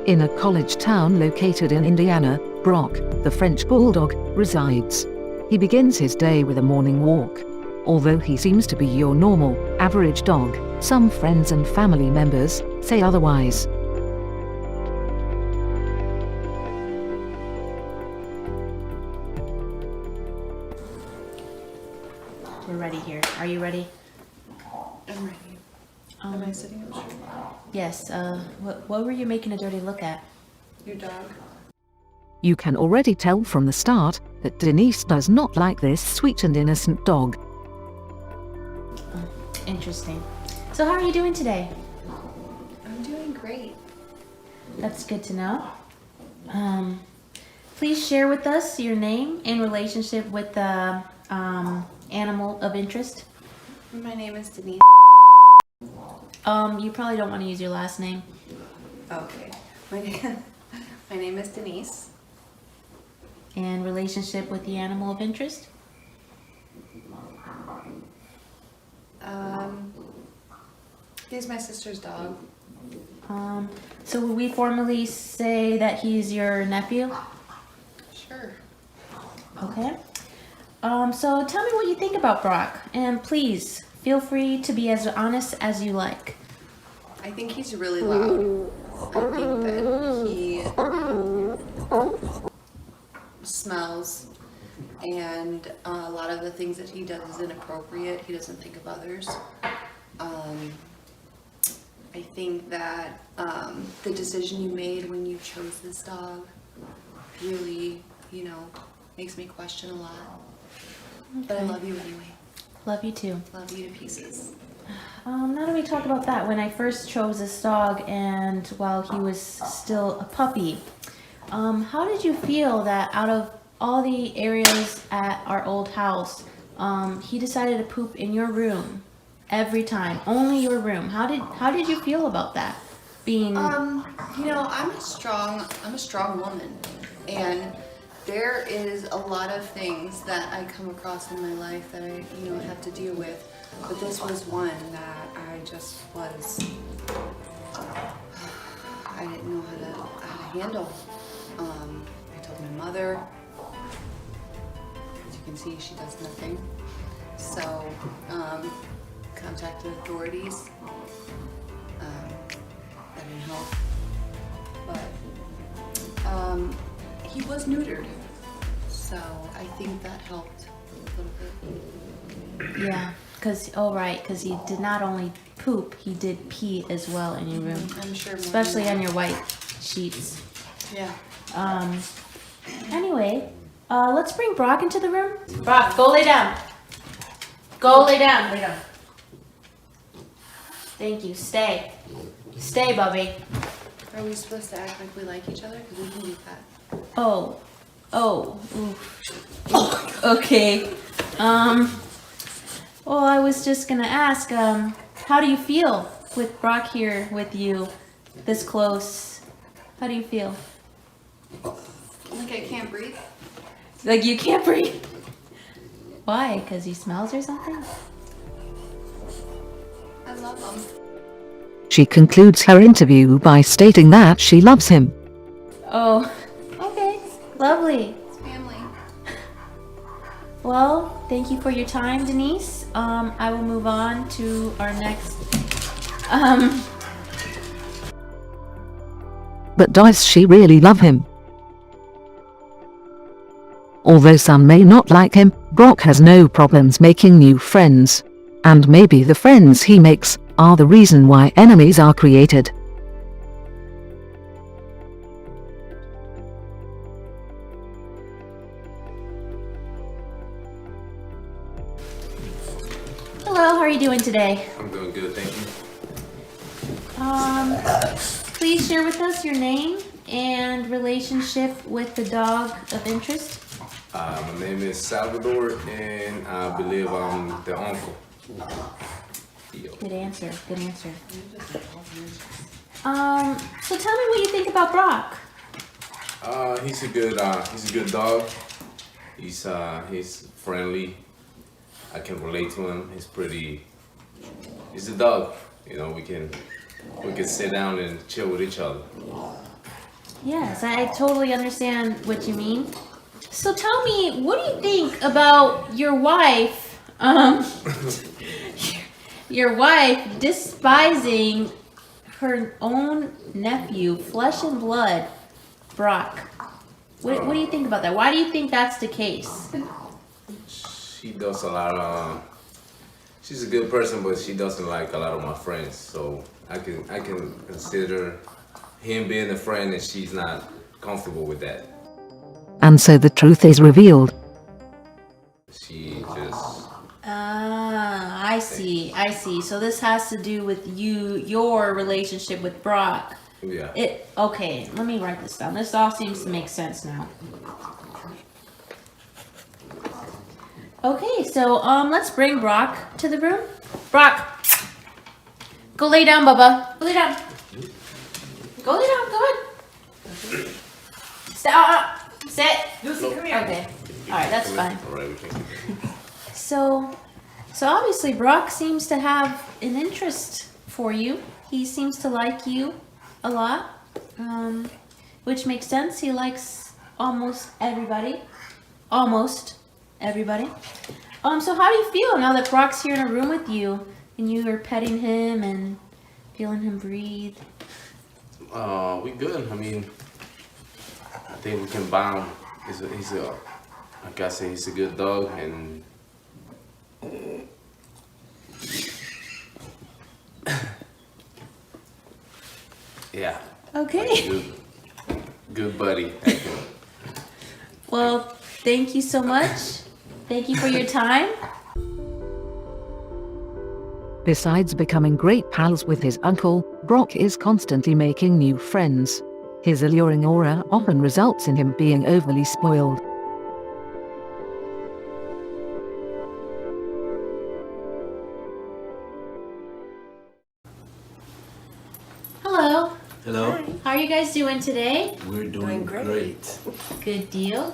In a college town located in Indiana, Brock, the French bulldog, resides. He begins his day with a morning walk. Although he seems to be your normal, average dog, some friends and family members say otherwise. We're ready here. Are you ready? I'm ready. Am I sitting up straight? Yes. What were you making a dirty look at? Your dog? You can already tell from the start that Denise does not like this sweet and innocent dog. Interesting. So how are you doing today? I'm doing great. That's good to know. Please share with us your name and relationship with the animal of interest. My name is Denise. You probably don't want to use your last name. Okay. My name is Denise. And relationship with the animal of interest? He's my sister's dog. So would we formally say that he's your nephew? Sure. Okay. So tell me what you think about Brock, and please feel free to be as honest as you like. I think he's really loud. I think that he smells, and a lot of the things that he does is inappropriate. He doesn't think of others. I think that the decision you made when you chose this dog really, makes me question a lot. But I love you anyway. Love you too. Love you to pieces. Now that we talk about that, when I first chose this dog and while he was still a puppy, how did you feel that out of all the areas at our old house, he decided to poop in your room every time, only your room? How did you feel about that? Being I'm a strong woman, and there is a lot of things that I come across in my life that I have to deal with. But this was one that I just was, I didn't know how to handle. I told my mother. As you can see, she does nothing. So, contacted authorities. That didn't help. But, he was neutered. So, I think that helped a little bit. yeah, because he did not only poop, he did pee as well in your room. I'm sure. Especially on your white sheets. Yeah. Anyway, let's bring Brock into the room. Brock, go lay down. Go lay down. Lay down. Thank you. Stay. Stay, Bubby. Are we supposed to act like we like each other? Because we can do that. Oh. Okay. Well, I was just gonna ask, how do you feel with Brock here with you this close? How do you feel? Like I can't breathe? Like you can't breathe? Why? Because he smells or something? I love him. She concludes her interview by stating that she loves him. Oh, okay. Lovely. It's family. Well, thank you for your time, Denise. I will move on to our next. But does she really love him? Although some may not like him, Brock has no problems making new friends. And maybe the friends he makes are the reason why enemies are created. Hello, how are you doing today? I'm doing good, thank you. Please share with us your name and relationship with the dog of interest. My name is Salvador, and I believe I'm the uncle. Good answer. Good answer. So tell me what you think about Brock. He's a good dog. He's friendly. I can relate to him. He's a dog. We can sit down and chill with each other. Yes, I totally understand what you mean. So tell me, what do you think about your wife? Your wife despising her own nephew, flesh and blood, Brock. What do you think about that? Why do you think that's the case? She does a lot of. She's a good person, but she doesn't like a lot of my friends. So I can consider him being a friend, and she's not comfortable with that. And so the truth is revealed. She just. Ah, I see. So this has to do with your relationship with Brock. Yeah. Okay, let me write this down. This all seems to make sense now. Okay, so let's bring Brock to the room. Brock, go lay down, Bubba. Go lay down. Go lay down. Go ahead. Sit. Lucy, come here. Okay. All right, that's fine. All right, we can. So obviously Brock seems to have an interest for you. He seems to like you a lot, which makes sense. He likes almost everybody. So how do you feel now that Brock's here in a room with you and you are petting him and feeling him breathe? We good. I mean, I think we can bond. He's a like I say, he's a good dog, and yeah. Okay. Good buddy. Well, thank you so much. Thank you for your time. Besides becoming great pals with his uncle, Brock is constantly making new friends. His alluring aura often results in him being overly spoiled. Hello. Hello. How are you guys doing today? We're doing great. Good deal.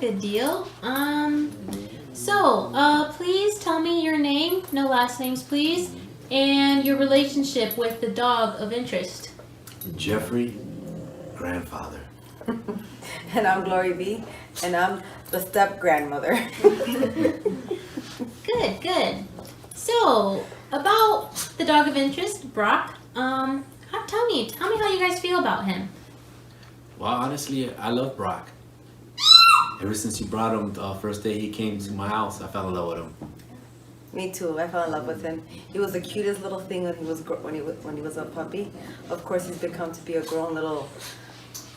Please tell me your name, no last names, please, and your relationship with the dog of interest. Jeffrey, grandfather. And I'm Glory B, and I'm the step grandmother. Good. So, about the dog of interest, Brock, tell me how you guys feel about him. Well, honestly, I love Brock. Ever since you brought him the first day he came to my house, I fell in love with him. Me too. I fell in love with him. He was the cutest little thing when he was a puppy. Of course, he's become to be a grown little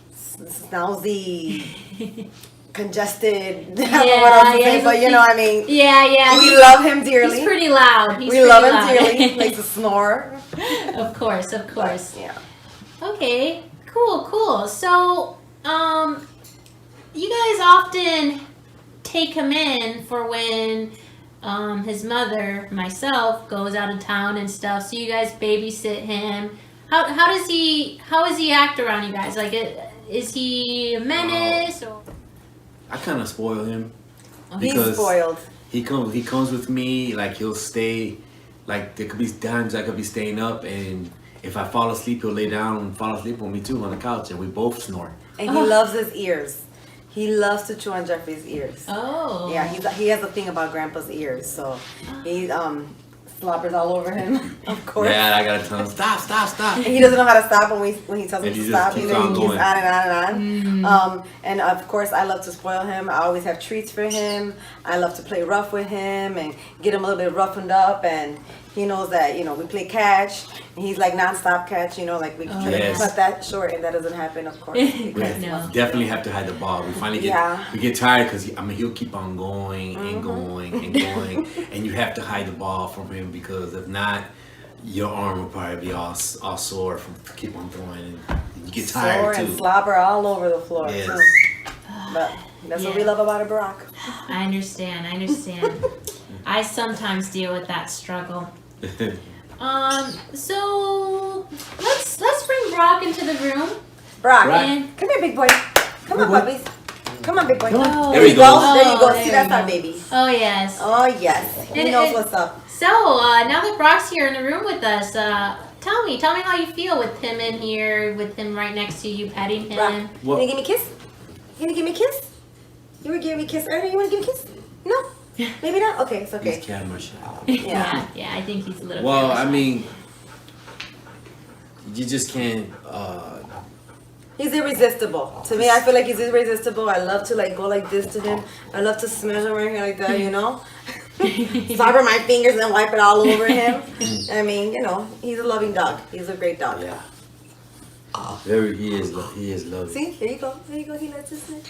snousy, congested. I don't know what else to say, but you know what I mean. Yeah. We love him dearly. He's pretty loud. We love him dearly. He likes to snore. Of course. Yeah. Okay. Cool. So, you guys often take him in for when his mother, myself, goes out of town and stuff. So you guys babysit him. How is he act around you guys? Like, is he a menace? Or? I kind of spoil him. He's spoiled. He comes with me, like he'll stay, like there could be times I could be staying up, and if I fall asleep, he'll lay down and fall asleep with me too on the couch, and we both snore. And he loves his ears. He loves to chew on Jeffrey's ears. Oh. Yeah, he has a thing about Grandpa's ears, so he slobbers all over him, of course. Yeah, I gotta tell him, stop. And he doesn't know how to stop when he tells him And to he stop. just He keeps keeps on going. on and on. And of course, I love to spoil him. I always have treats for him. I love to play rough with him and get him a little bit roughened up. And he knows that, we play catch. And he's like nonstop catch, like we try to Yes. cut that short, and that doesn't happen, of course. We Because No. definitely have to hide the ball. We finally get tired because he'll keep on going and going and going, and you have to hide the ball from him because if not, your arm will probably be all sore from keep on throwing, and you get sore tired and too. slobber all over the floor, Yes. too. But that's what we love about a Barack. I understand. I sometimes deal with that struggle. So let's bring Brock into the room. Brock, And come here, big boy. Come on, puppies. Come on, big boy. Oh, There you go. There you go. there See, that's you our go. baby. Oh yes. Oh, yes. He And knows it- what's up. So now that Brock's here in the room with us, tell me how you feel with him in here, with him right next to you, petting him. Brock, you Well- wanna give me a kiss? You wanna give me a kiss? You were giving me a kiss earlier. You wanna give me a kiss? No, maybe not. Okay, it's okay. He's camera shy. Yeah. Yeah, I think he's a little. Well, shy. I mean, you just can't. He's irresistible. To me, I feel like he's irresistible. I love to like go like this to him. I love to smell him right here like that, you know? Slobber my fingers and wipe it all over him. I mean, you know, he's a loving dog. He's a great dog. Yeah. He is lovely. See, there you go. There you go. He lets us in.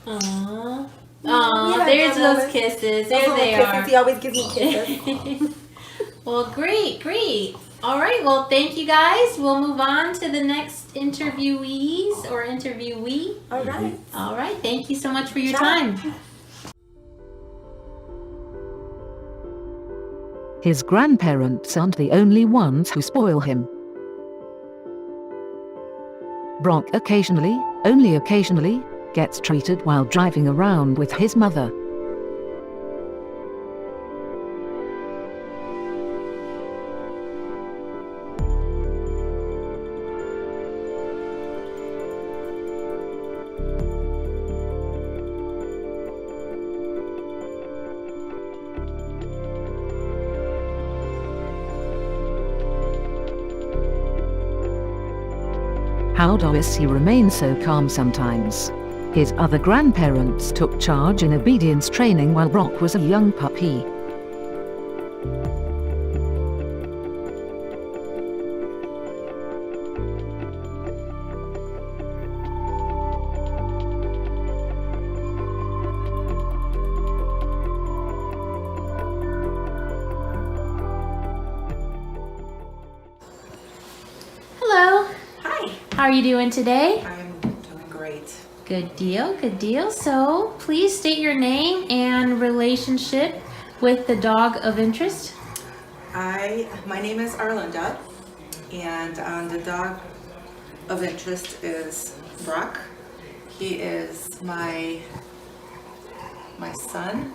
Aww. Yeah, Aw, there's that those moment. kisses. Those There little they kisses, are. he always gives me kisses. Well, great. All right, well, thank you guys. We'll move on to the next interviewees or interviewee. All right. All right, thank you so much for your Ciao. time. His grandparents aren't the only ones who spoil him. Brock occasionally, only occasionally, gets treated while driving around with his mother. How does he remain so calm sometimes? His other grandparents took charge in obedience training while Brock was a young puppy. Hello. Hi, How are you doing today? I'm doing great. Good deal. So, please state your name and relationship with the dog of interest. My name is Arlinda, and the dog of interest is Brock. He is my son,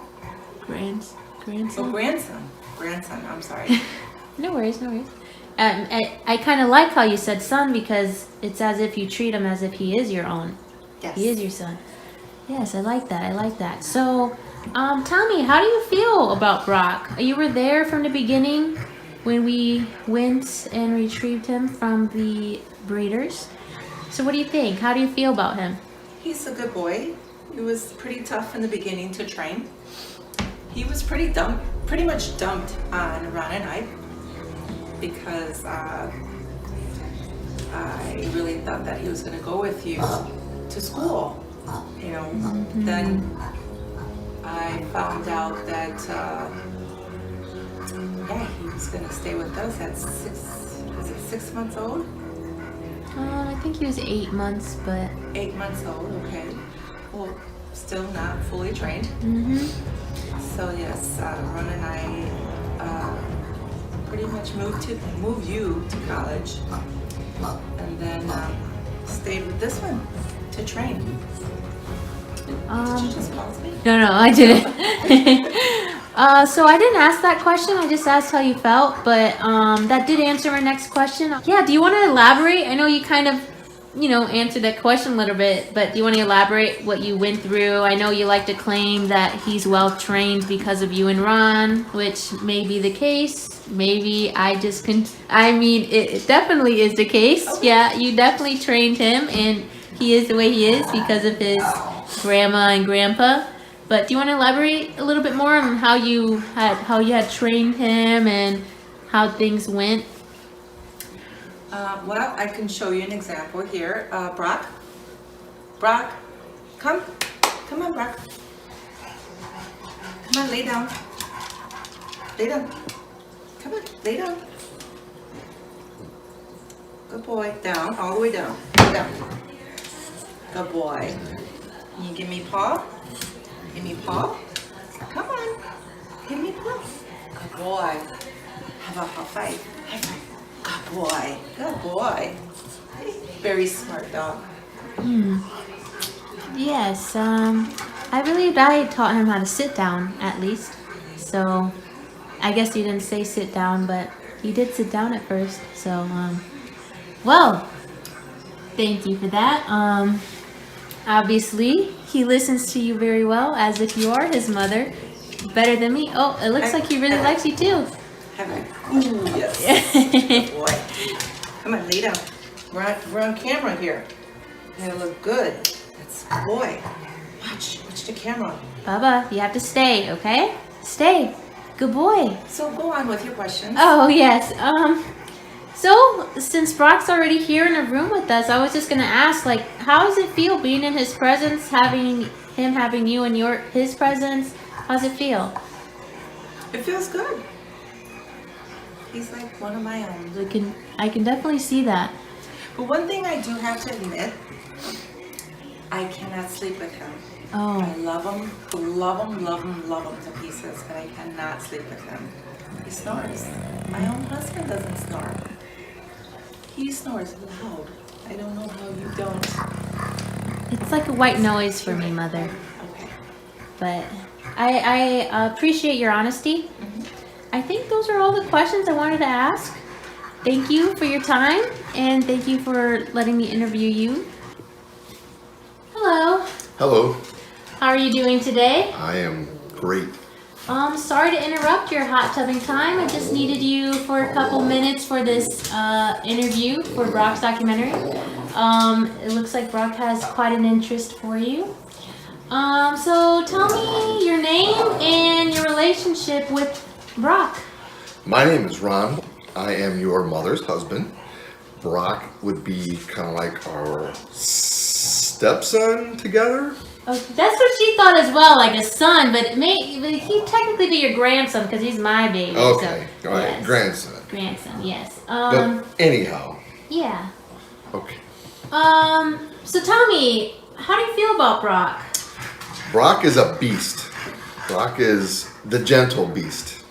Grandson. grandson. I'm sorry. No worries. I kind of like how you said son because it's as if you treat him as if he is your own. Yes. He is your son. Yes, I like that. So, tell me, how do you feel about Brock? You were there from the beginning when we went and retrieved him from the breeders. So what do you think? How do you feel about him? He's a good boy. He was pretty tough in the beginning to train. He was pretty much dumped on Ron and I because I really thought that he was going to go with you to school. You know, then I found out that he was going to stay with us at 6 months old? I think he was 8 months, but 8 months old, okay. Well, still not fully trained. So yes, Ron and I pretty much moved you to college, and then stayed with this one to train. Did you just pause me? No, I didn't. So I didn't ask that question. I just asked how you felt, but that did answer my next question. Yeah, do you want to elaborate? I know you kind of, answered that question a little bit, but do you want to elaborate what you went through? I know you like to claim that he's well trained because of you and Ron, which may be the case. Maybe it definitely is the case. Okay. Yeah, you definitely trained him, and he is the way he is because of his grandma and grandpa. But do you want to elaborate a little bit more on how you had trained him and how things went? Well, I can show you an example here. Brock, come on, Brock. Come on, lay down. Come on, lay down. Good boy. Down, all the way down. Down. Good boy. Can you give me paw? Give me paw. Come on. Give me paw. Good boy. How about high five? High five. Good boy. Good boy. Very smart dog. Yes, I taught him how to sit down at least. So I guess you didn't say sit down, but He did sit down at first, so well, thank you for that. Obviously, he listens to you very well, as if you are his mother, better than me. Oh, it looks like he really likes you too. Have I? Ooh, yes. Good boy. Come on, lay down. We're on camera here. You gotta look good. That's boy. Watch the camera. Bubba, you have to stay, okay? Stay. Good boy. So go on with your questions. Oh, yes. So since Brock's already here in the room with us, I was just gonna ask, like, how does it feel being in his presence, having you in his presence? How's it feel? It feels good. He's like one of my own. I can definitely see that. But one thing I do have to admit, I cannot sleep with him. Oh. I love him to pieces, but I cannot sleep with him. He snores. My own husband doesn't snore. He snores loud. I don't know how you don't. It's like a white noise for me, Mother. Okay. But I appreciate your honesty. I think those are all the questions I wanted to ask. Thank you for your time, and thank you for letting me interview you. Hello. Hello, How are you doing today? I am great. Sorry to interrupt your hot tubbing time. I just needed you for a couple minutes for this interview for Brock's documentary. It looks like Brock has quite an interest for you. So tell me your name and your relationship with Brock. My name is Ron. I am your mother's husband. Brock would be kind of like our stepson together. Oh, that's what she thought as well, like a son, but he technically be your grandson because he's my baby. Okay, so, all right, yes. grandson. Grandson, yes. But anyhow, Yeah. okay. So tell me, how do you feel about Brock? Brock is a beast. Brock is the gentle beast.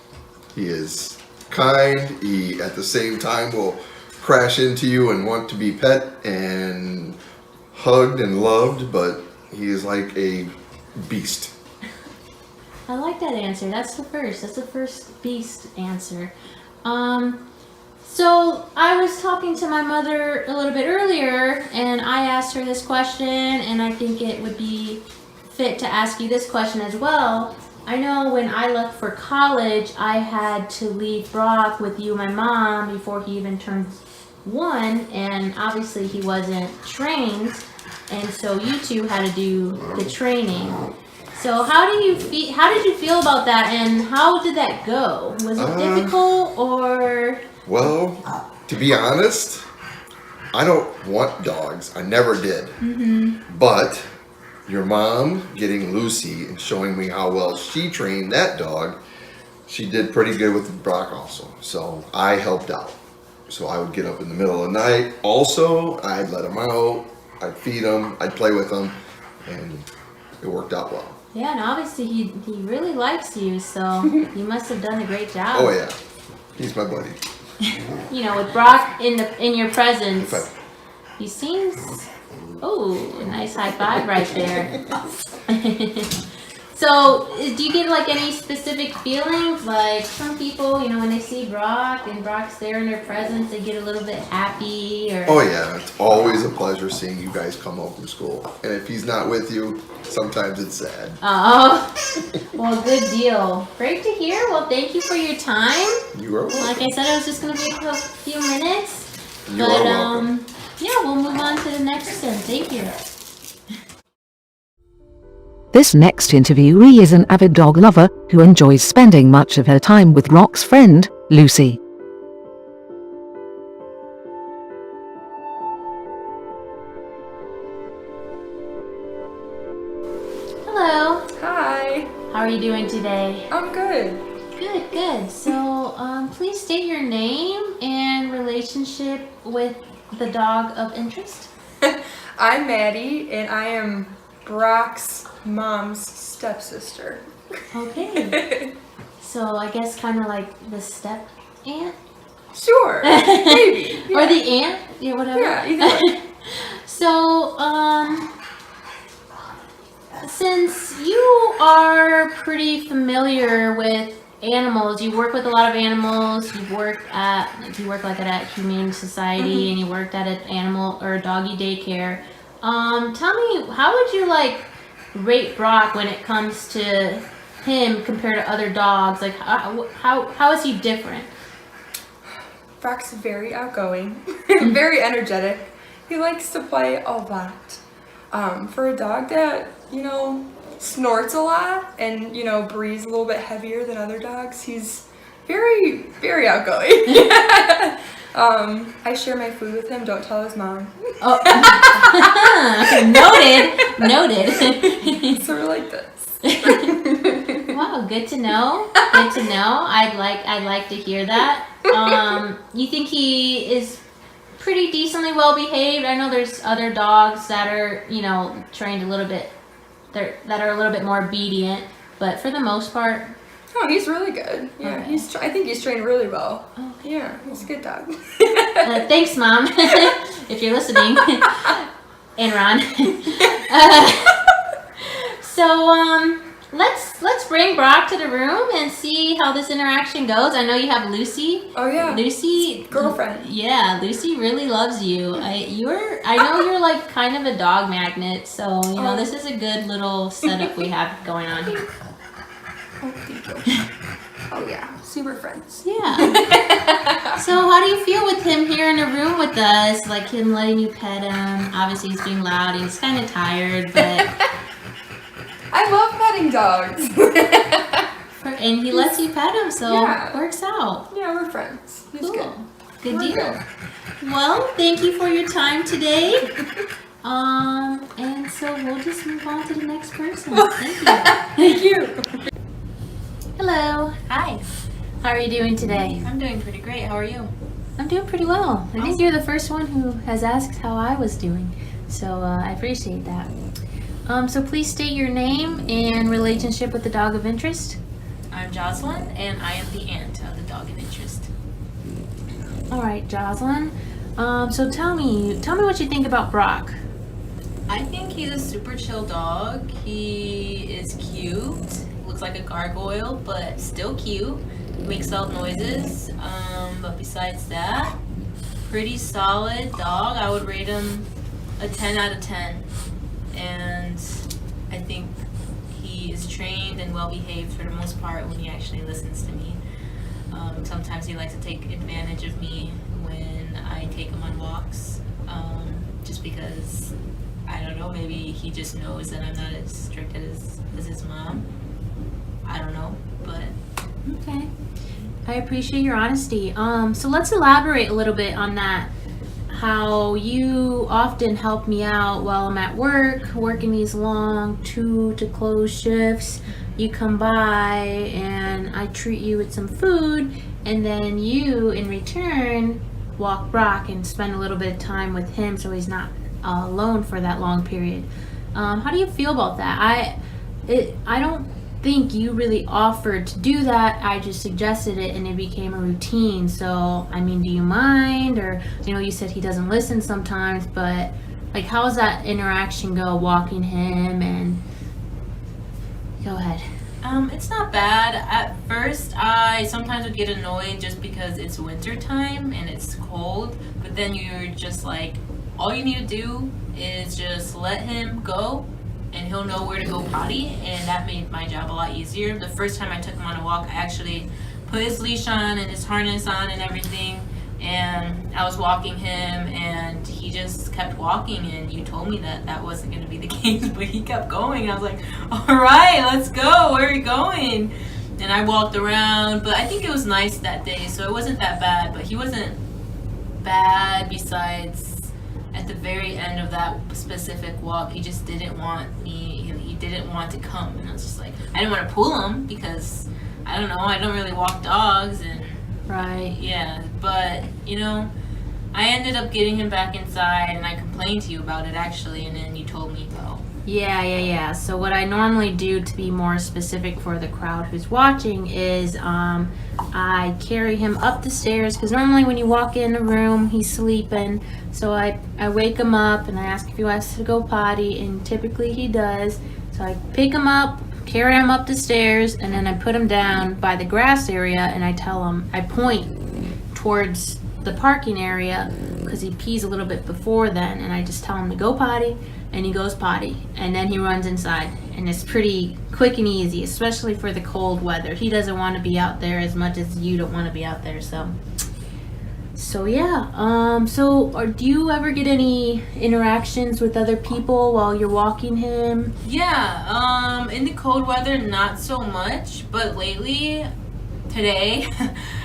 He is kind. He, at the same time, will crash into you and want to be pet and hugged and loved, but he is like a beast. I like that answer. That's the first beast answer. So I was talking to my mother a little bit earlier, and I asked her this question, and I think it would be fit to ask you this question as well. I know when I left for college, I had to leave Brock with you, my mom, before he even turned 1, and obviously he wasn't trained, and so you two had to do the training. So how did you feel about that, and how did that go? Was it difficult, or? Well, to be honest, I don't want dogs. I never did. But your mom getting Lucy and showing me how well she trained that dog, she did pretty good with Brock also. So I helped out. So I would get up in the middle of the night. Also, I'd let him out. I'd feed him. I'd play with him. And it worked out well. Yeah, and obviously he really likes you, so you must have done a great job. Oh yeah, he's my buddy. You know, with Brock in your presence, Okay. he seems. Oh, a nice high five right there. So, do you get like any specific feelings? Like some people, you know, when they see Brock and Brock's there in their presence, they get a little bit happy. Or Oh yeah, it's always a pleasure seeing you guys come home from school. And if he's not with you, sometimes it's sad. Oh, well, good deal. Great to hear. Well, thank you for your time. You are welcome. Like I said, it was just going to be a few minutes. You are welcome. Yeah, we'll move on to the next one. Thank you. This next interviewee is an avid dog lover who enjoys spending much of her time with Brock's friend, Lucy. Hello. Hi, How are you doing today? I'm good. Good, good. So, please state your name and relationship with the dog of interest. I'm Maddie, and I am Brock's mom's stepsister. Okay. So, I guess kind of like the step aunt? Sure, maybe. Or Yeah. the aunt? Yeah, whatever. Yeah, either way. So, since you are pretty familiar with animals. You work with a lot of animals. You work like at a humane society, and you worked at an animal or a doggy daycare. Tell me, how would you like rate Brock when it comes to him compared to other dogs? Like, how is he different? Brock's very outgoing, very energetic. He likes to play a lot. For a dog that, you know, snorts a lot and, you know, breathes a little bit heavier than other dogs, he's very, very outgoing. I share my food with him. Don't tell his mom. Oh, noted. Sort of like this. Wow, good to know. Good to know. I'd like to hear that. You think he is pretty decently well behaved? I know there's other dogs that are, you know, trained a little bit, that are a little bit more obedient, but for the most part. Oh, he's really good. Yeah, Okay. I think he's trained really well. Okay. Yeah, he's a good dog. Thanks, Mom, if you're listening, and Ron. So let's bring Brock to the room and see how this interaction goes. I know you have Lucy. Oh yeah. Lucy, girlfriend. Yeah, Lucy really loves you. I know you're like kind of a dog magnet, so you know this is a good little setup we have going on here. Oh, thank you. Oh yeah, super friends. Yeah. So how do you feel with him here in the room with us? Like him letting you pet him? Obviously he's being loud. He's kind of tired, but. I love petting dogs. And he lets you pet him, so Yeah. it works out. Yeah, we're friends. He's Cool. good. Good We're deal. good. Well, thank you for your time today. And so we'll just move on to the next person. Thank you. Thank you. Hello. Hi, How are you doing today? I'm doing pretty great. How are you? I'm doing pretty well. I think you're the first one who has asked how I was doing, so I appreciate that. So please state your name and relationship with the dog of interest. I'm Jocelyn, and I am the aunt of the dog of interest. All right, Jocelyn. So tell me what you think about Brock. I think he's a super chill dog. He is cute. Looks like a gargoyle, but still cute. Makes loud noises. But besides that, pretty solid dog. I would rate him a 10 out of 10. And I think he is trained and well behaved for the most part when he actually listens to me. Sometimes he likes to take advantage of me when I take him on walks, just because, I don't know, maybe he just knows that I'm not as strict as his mom. I don't know, but... Okay. I appreciate your honesty. So let's elaborate a little bit on that. How you often help me out while I'm at work, working these long 2 to close shifts. You come by and I treat you with some food, and then you, in return, walk Brock and spend a little bit of time with him so he's not alone for that long period. How do you feel about that? I don't think you really offered to do that. I just suggested it and it became a routine. So, I mean, do you mind? Or, you know, you said he doesn't listen sometimes, but like, how does that interaction go, walking him? And go ahead. It's not bad. At first, I sometimes would get annoyed just because it's winter time and it's cold, but then you're just like, all you need to do is just let him go and he'll know where to go potty, and that made my job a lot easier. The first time I took him on a walk, I actually put his leash on and his harness on and everything, and I was walking him and he just kept walking, and you told me that that wasn't going to be the case, but he kept going. I was like, all right, let's go. Where are you going? And I walked around, but I think it was nice that day, so it wasn't that bad, but he wasn't bad besides at the very end of that specific walk. He just didn't want me, he didn't want to come, and I was just like, I didn't want to pull him because I don't know, I don't really walk dogs, and Right. yeah, but you know, I ended up getting him back inside, and I complained to you about it actually, and then you told me no. Yeah. So what I normally do, to be more specific for the crowd who's watching, is I carry him up the stairs, because normally when you walk in the room, he's sleeping. So I wake him up and I ask if he wants to go potty, and typically he does. So I pick him up, carry him up the stairs, and then I put him down by the grass area, and I tell him, I point towards the parking area because he pees a little bit before then, and I just tell him to go potty, and he goes potty, and then he runs inside, and it's pretty quick and easy, especially for the cold weather. He doesn't want to be out there as much as you don't want to be out there, so yeah. Do you ever get any interactions with other people while you're walking him? Yeah, in the cold weather, not so much, but lately, today,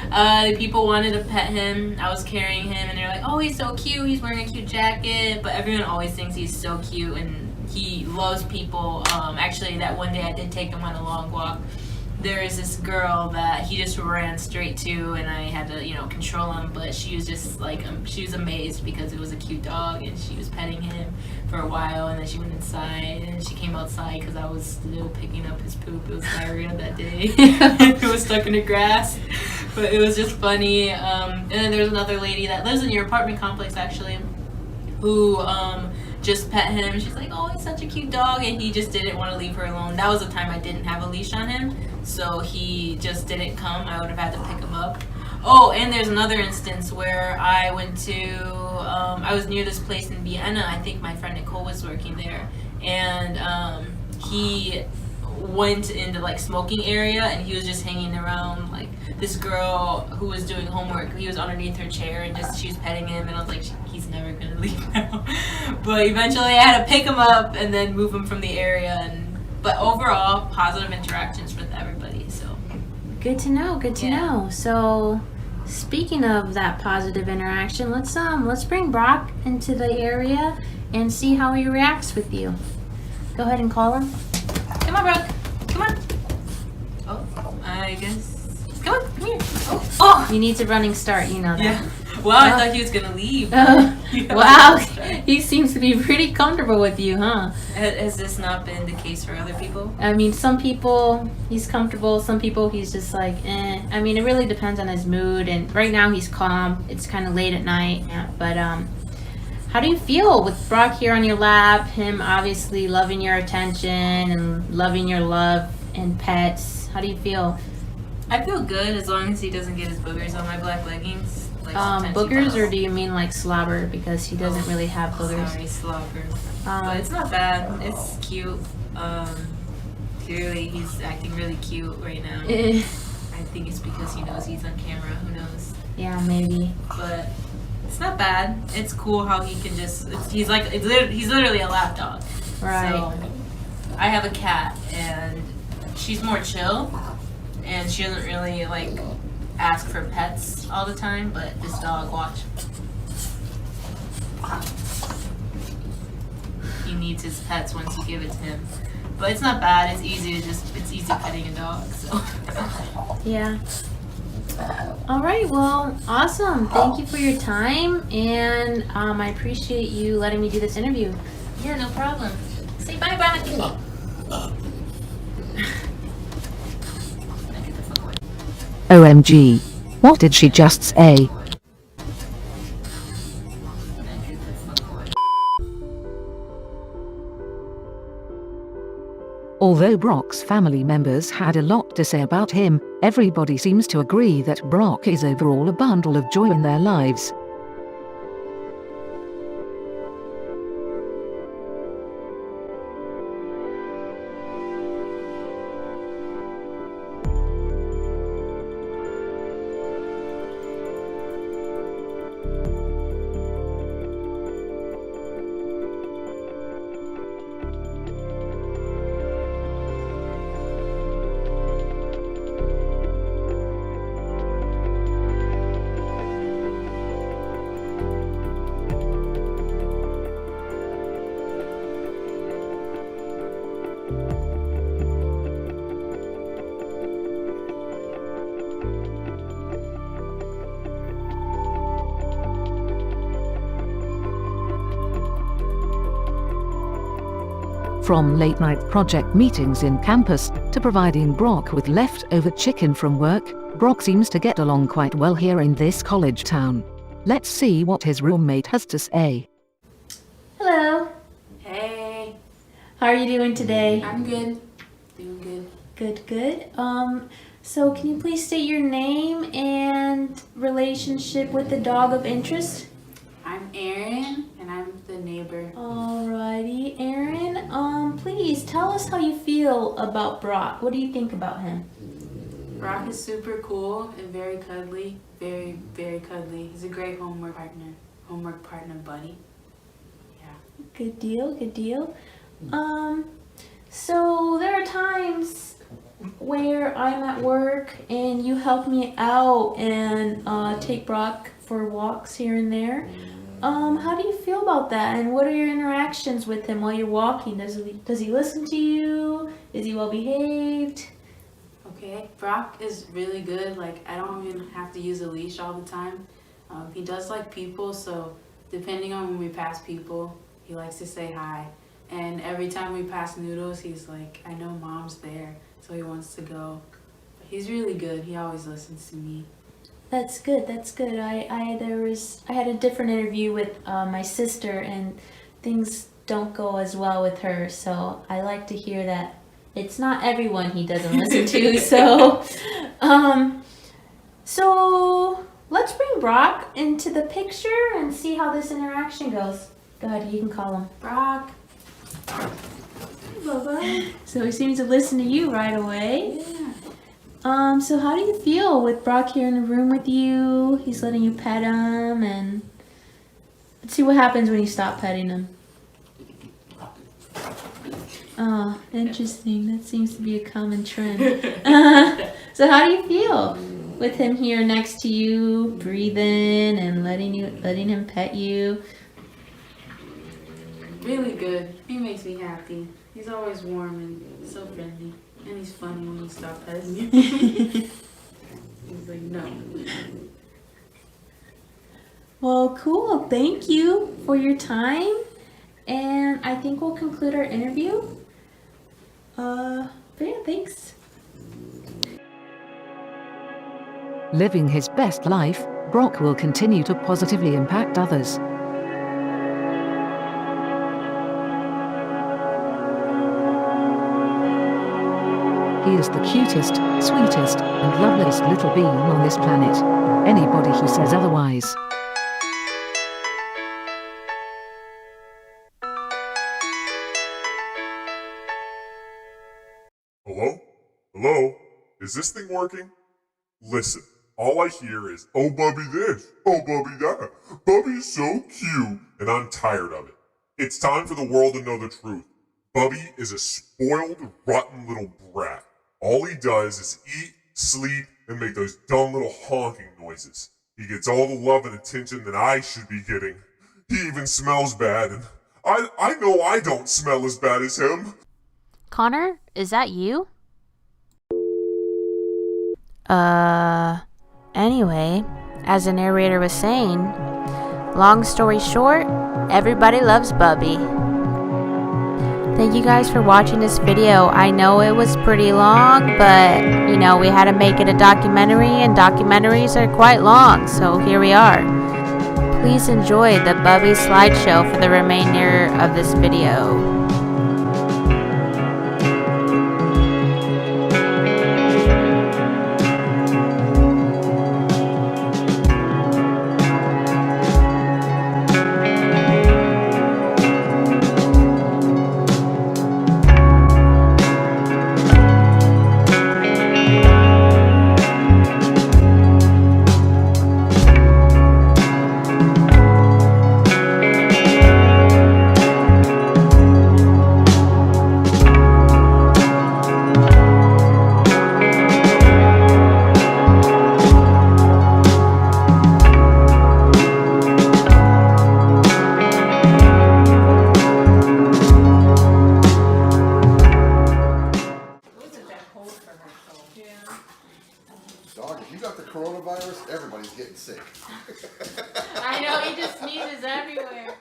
the people wanted to pet him. I was carrying him, and they're like, oh, he's so cute, he's wearing a cute jacket, but everyone always thinks he's so cute, and he loves people. Actually, that one day I did take him on a long walk. There is this girl that he just ran straight to, and I had to, control him, but she was just like, she was amazed because it was a cute dog, and she was petting him for a while, and then she went inside, and she came outside because I was still picking up his poop. It was diarrhea that day. It was stuck in the grass, but it was just funny. And then there's another lady that lives in your apartment complex, actually, who just pet him. She's like, oh, he's such a cute dog, and he just didn't want to leave her alone. That was the time I didn't have a leash on him, so he just didn't come. I would have had to pick him up. Oh, and there's another instance where I went to, I was near this place in Vienna. I think my friend Nicole was working there, and he went into like smoking area, and he was just hanging around like this girl who was doing homework. He was underneath her chair, and just she was petting him, and I was like, he's never gonna leave now. But eventually I had to pick him up and then move him from the area, but overall positive interactions with everybody. So good to know. So speaking of that positive interaction, let's bring Brock into the area and see how he reacts with you. Go ahead and call him. come on, Brock, come on. Oh, I guess. Come on, come here. Oh, You need a running start, you know that. yeah. Wow, I thought he was gonna leave. Wow, he seems to be pretty comfortable with you, huh? Has this not been the case for other people? I mean, some people he's comfortable, some people he's just like, eh. I mean, it really depends on his mood, and right now he's calm. It's kind of late at night, but how do you feel with Brock here on your lap, him obviously loving your attention and loving your love and pets? How do you feel? I feel good as long as he doesn't get his boogers on my black leggings. Like Boogers, or do you mean like slobber? Because he doesn't really have boogers. Sorry, slobber. But it's not bad. It's cute. Clearly he's acting really cute right now. I think it's because he knows he's on camera. Who knows? Yeah, maybe. But it's not bad. It's cool how he can just. He's literally a lap dog. Right. So I have a cat, and she's more chill, and she doesn't really like ask for pets all the time. But this dog, watch. He needs his pets once you give it to him. But it's not bad. It's easy petting a dog. So. Yeah. All right. Well, awesome. Thank you for your time, and I appreciate you letting me do this interview. Yeah, no problem. Say bye, Brock. OMG. What did she just say? Although Brock's family members had a lot to say about him, everybody seems to agree that Brock is overall a bundle of joy in their lives. From late-night project meetings in campus to providing Brock with leftover chicken from work, Brock seems to get along quite well here in this college town. Let's see what his roommate has to say. Hello. Hey. How are you doing today? I'm good. Doing good. Good, good. So can you please state your name and relationship with the dog of interest? I'm Erin, and I'm the neighbor. Alrighty, Erin. Please tell us how you feel about Brock. What do you think about him? Brock is super cool and very cuddly. Very, very cuddly. He's a great homework partner buddy. Yeah. Good deal, good deal. So there are times where I'm at work and you help me out and take Brock for walks here and there. How do you feel about that? And what are your interactions with him while you're walking? Does he listen to you? Is he well behaved? Okay, Brock is really good. Like, I don't even have to use a leash all the time. He does like people, so depending on when we pass people, he likes to say hi. And every time we pass Noodles, he's like, I know Mom's there, so he wants to go. But he's really good. He always listens to me. That's good. That's good. I had a different interview with my sister, and things don't go as well with her. So I like to hear that it's not everyone he doesn't listen to. So let's bring Brock into the picture and see how this interaction goes. Go ahead. You can call him Brock. Hi, Bubba. So he seems to listen to you right away. Yeah. So how do you feel with Brock here in the room with you? He's letting you pet him, and let's see what happens when you stop petting him. Oh, interesting. That seems to be a common trend. So how do you feel with him here next to you, breathing and letting him pet you? Really good. He makes me happy. He's always warm and so friendly. And he's funny when you stop petting him. He's like, no. Well, cool. Thank you for your time. And I think we'll conclude our interview. But yeah, thanks. Living his best life, Brock will continue to positively impact others. He is the cutest, sweetest, and loveliest little being on this planet. Anybody who says otherwise. Hello? Hello? Is this thing working? Listen, all I hear is, oh Bubby this, oh Bubby that. Bubby's so cute, and I'm tired of it. It's time for the world to know the truth. Bubby is a spoiled, rotten little brat. All he does is eat, sleep, and make those dumb little honking noises. He gets all the love and attention that I should be getting. He even smells bad, and I know I don't smell as bad as him. Connor, is that you? Anyway, as the narrator was saying, long story short, everybody loves Bubby. Thank you guys for watching this video. I know it was pretty long, but you know, we had to make it a documentary, and documentaries are quite long, so here we are. Please enjoy the Bubby slideshow for the remainder of this video. Dog, if you got the coronavirus, everybody's getting sick. I know, he just sneezes everywhere.